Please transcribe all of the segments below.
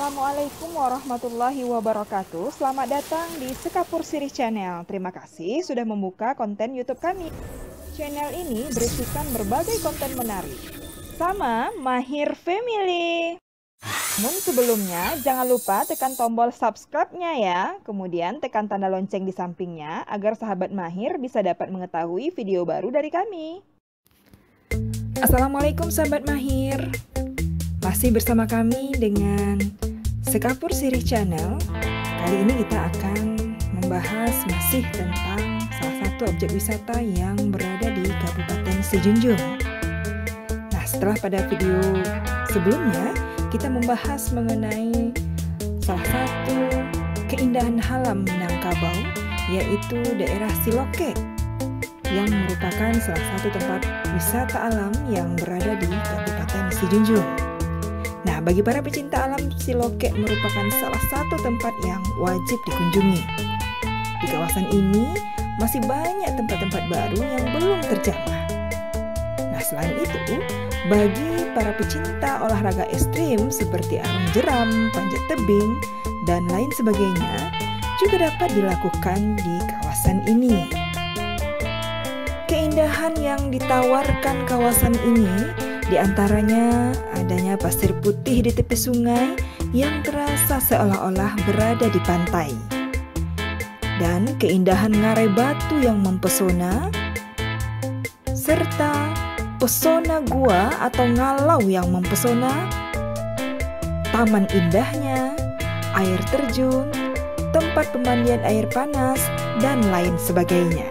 Assalamualaikum warahmatullahi wabarakatuh. Selamat datang di Sekapur Sirih Channel. Terima kasih sudah membuka konten YouTube kami. Channel ini berisikan berbagai konten menarik. Sama Mahir Family. Namun sebelumnya, jangan lupa tekan tombol subscribe-nya ya. Kemudian tekan tanda lonceng di sampingnya agar sahabat Mahir bisa dapat mengetahui video baru dari kami. Assalamualaikum sahabat Mahir. Masih bersama kami dengan Sekapur Sirih Channel. Kali ini kita akan membahas masih tentang salah satu objek wisata yang berada di Kabupaten Sijunjung. Nah, setelah pada video sebelumnya kita membahas mengenai salah satu keindahan alam Minangkabau, yaitu daerah Siloke, yang merupakan salah satu tempat wisata alam yang berada di Kabupaten Sijunjung. Nah, bagi para pecinta alam, Siloke merupakan salah satu tempat yang wajib dikunjungi. Di kawasan ini masih banyak tempat-tempat baru yang belum terjamah. Nah, selain itu, bagi para pecinta olahraga ekstrim seperti arung jeram, panjat tebing, dan lain sebagainya, juga dapat dilakukan di kawasan ini. Keindahan yang ditawarkan kawasan ini di antaranya adanya pasir putih di tepi sungai yang terasa seolah-olah berada di pantai. Dan keindahan ngarai batu yang mempesona, serta pesona gua atau ngalau yang mempesona, taman indahnya, air terjun, tempat pemandian air panas, dan lain sebagainya.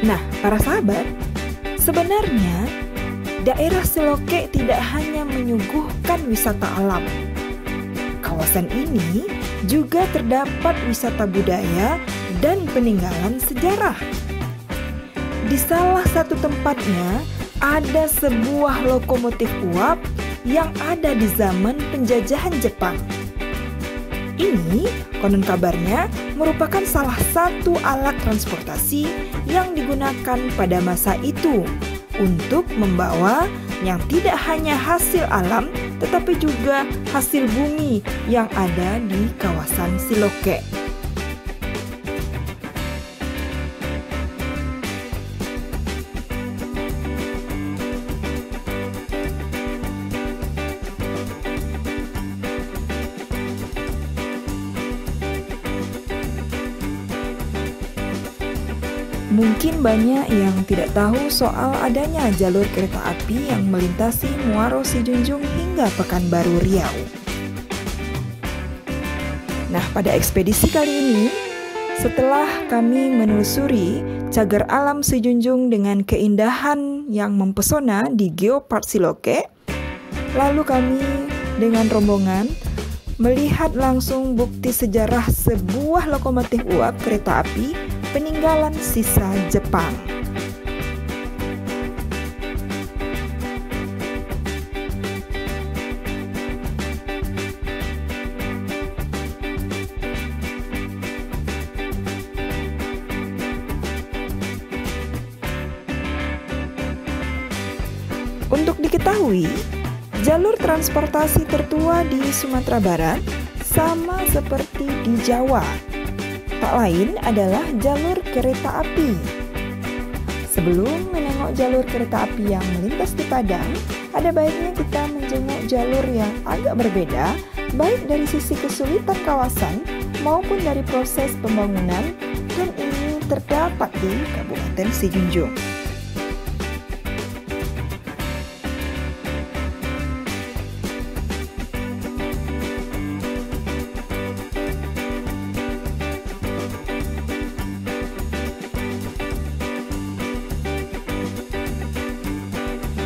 Nah, para sahabat, sebenarnya daerah Siloke tidak hanya menyuguhkan wisata alam. Kawasan ini juga terdapat wisata budaya dan peninggalan sejarah. Di salah satu tempatnya ada sebuah lokomotif uap yang ada di zaman penjajahan Jepang. Ini konon kabarnya merupakan salah satu alat transportasi yang digunakan pada masa itu untuk membawa yang tidak hanya hasil alam tetapi juga hasil bumi yang ada di kawasan Siloke. Mungkin banyak yang tidak tahu soal adanya jalur kereta api yang melintasi Muaro Sijunjung hingga Pekanbaru Riau. Nah, pada ekspedisi kali ini, setelah kami menelusuri cagar alam Sijunjung dengan keindahan yang mempesona di Geopark Siloke, lalu kami dengan rombongan melihat langsung bukti sejarah sebuah lokomotif uap kereta api peninggalan sisa Jepang. Untuk diketahui, jalur transportasi tertua di Sumatera Barat sama seperti di Jawa. Tak lain adalah jalur kereta api. Sebelum menengok jalur kereta api yang melintas di Padang, ada baiknya kita menjenguk jalur yang agak berbeda, baik dari sisi kesulitan kawasan maupun dari proses pembangunan, dan ini terdapat di Kabupaten Sijunjung.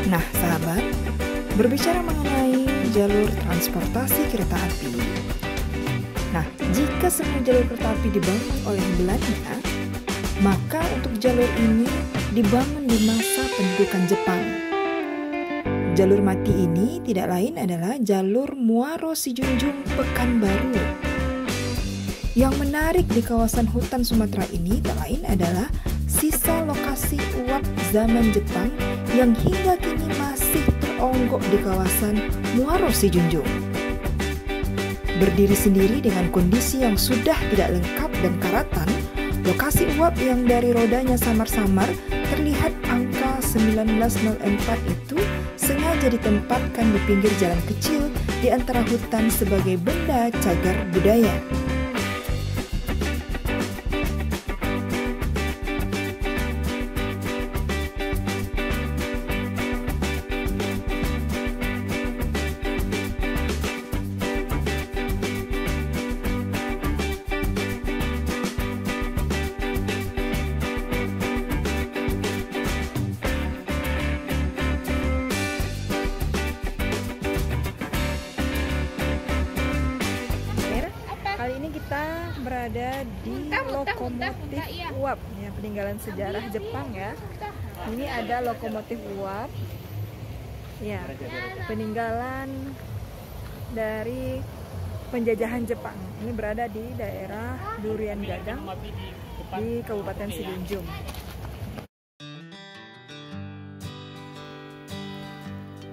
Nah, sahabat, berbicara mengenai jalur transportasi kereta api. Nah, jika semua jalur kereta api dibangun oleh Belanda, maka untuk jalur ini dibangun di masa pendudukan Jepang. Jalur mati ini tidak lain adalah jalur Muaro Sijunjung Pekanbaru. Yang menarik di kawasan hutan Sumatera ini tak lain adalah sisa lokasi uap zaman Jepang yang hingga kini masih teronggok di kawasan Muaro Sijunjung. Berdiri sendiri dengan kondisi yang sudah tidak lengkap dan karatan, lokasi uap yang dari rodanya samar-samar terlihat angka 1904 itu sengaja ditempatkan di pinggir jalan kecil di antara hutan sebagai benda cagar budaya. Kali ini kita berada di lokomotif uap ya, peninggalan sejarah Jepang ya. Ini ada lokomotif uap ya, peninggalan dari penjajahan Jepang. Ini berada di daerah Durian Gadang di Kabupaten Sijunjung.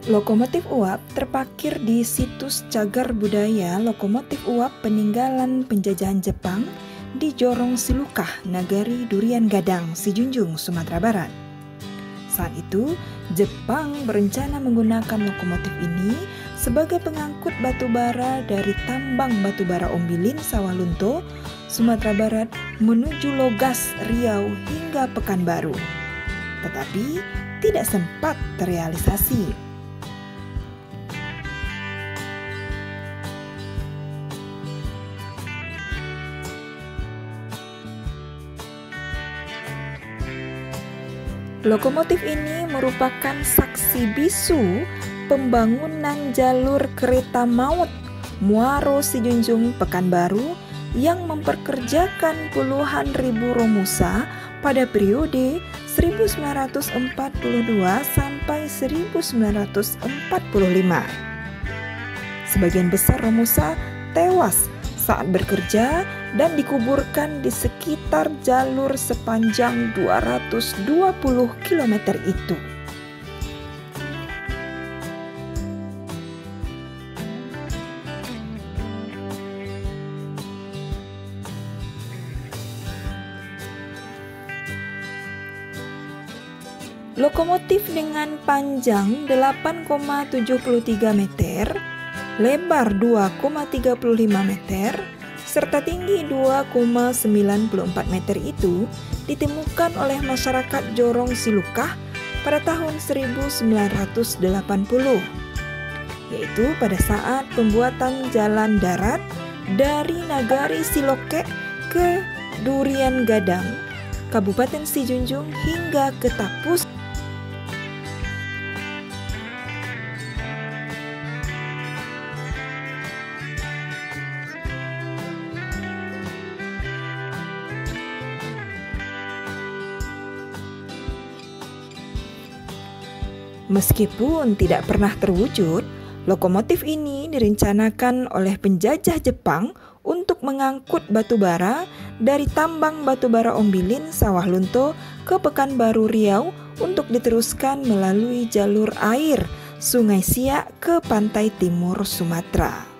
Lokomotif uap terparkir di situs cagar budaya lokomotif uap peninggalan penjajahan Jepang di Jorong Silukah, Nagari Durian Gadang, Sijunjung, Sumatera Barat. Saat itu, Jepang berencana menggunakan lokomotif ini sebagai pengangkut batu bara dari tambang batu bara Ombilin, Sawalunto, Sumatera Barat menuju Logas, Riau hingga Pekanbaru. Tetapi tidak sempat terrealisasi. Lokomotif ini merupakan saksi bisu pembangunan jalur kereta maut Muaro Sijunjung Pekanbaru yang memperkerjakan puluhan ribu romusa pada periode 1942 sampai 1945. Sebagian besar romusa tewas saat bekerja dan dikuburkan di sekitar jalur sepanjang 220 km itu. Lokomotif dengan panjang 8,73 meter, lebar 2,35 meter, serta tinggi 2,94 meter itu ditemukan oleh masyarakat Jorong Silukah pada tahun 1980, yaitu pada saat pembuatan jalan darat dari Nagari Siloke ke Durian Gadang, Kabupaten Sijunjung hingga ke Tapus. Meskipun tidak pernah terwujud, lokomotif ini direncanakan oleh penjajah Jepang untuk mengangkut batu bara dari tambang batu bara Ombilin, Sawah Lunto ke Pekanbaru Riau untuk diteruskan melalui jalur air Sungai Siak ke pantai timur Sumatera.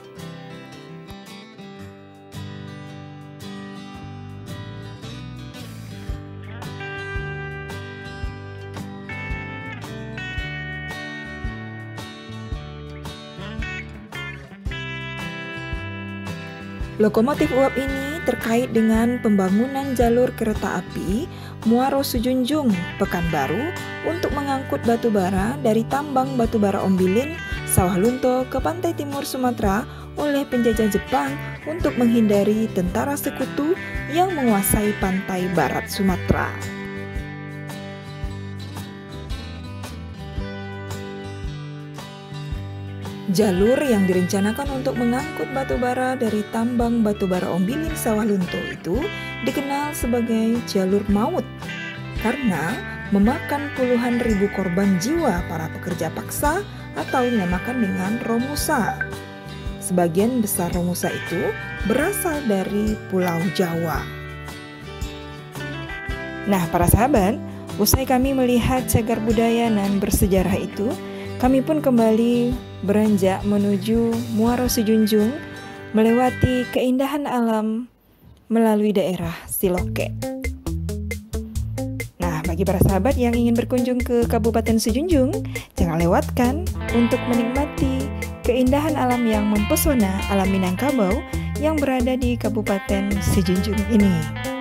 Lokomotif uap ini terkait dengan pembangunan jalur kereta api Muaro Sijunjung Pekanbaru untuk mengangkut batu bara dari tambang batu bara Ombilin, Sawah Lunto ke pantai timur Sumatera oleh penjajah Jepang untuk menghindari tentara sekutu yang menguasai pantai barat Sumatera. Jalur yang direncanakan untuk mengangkut batu bara dari tambang batu bara Ombilin, Sawah Lunto itu dikenal sebagai jalur maut karena memakan puluhan ribu korban jiwa para pekerja paksa, atau dinamakan dengan Romusa. Sebagian besar Romusa itu berasal dari Pulau Jawa. Nah, para sahabat, usai kami melihat cagar budaya dan bersejarah itu, kami pun kembali beranjak menuju Muaro Sejunjung, melewati keindahan alam melalui daerah Siloke. Nah, bagi para sahabat yang ingin berkunjung ke Kabupaten Sejunjung, jangan lewatkan untuk menikmati keindahan alam yang mempesona alam Minangkabau yang berada di Kabupaten Sejunjung ini.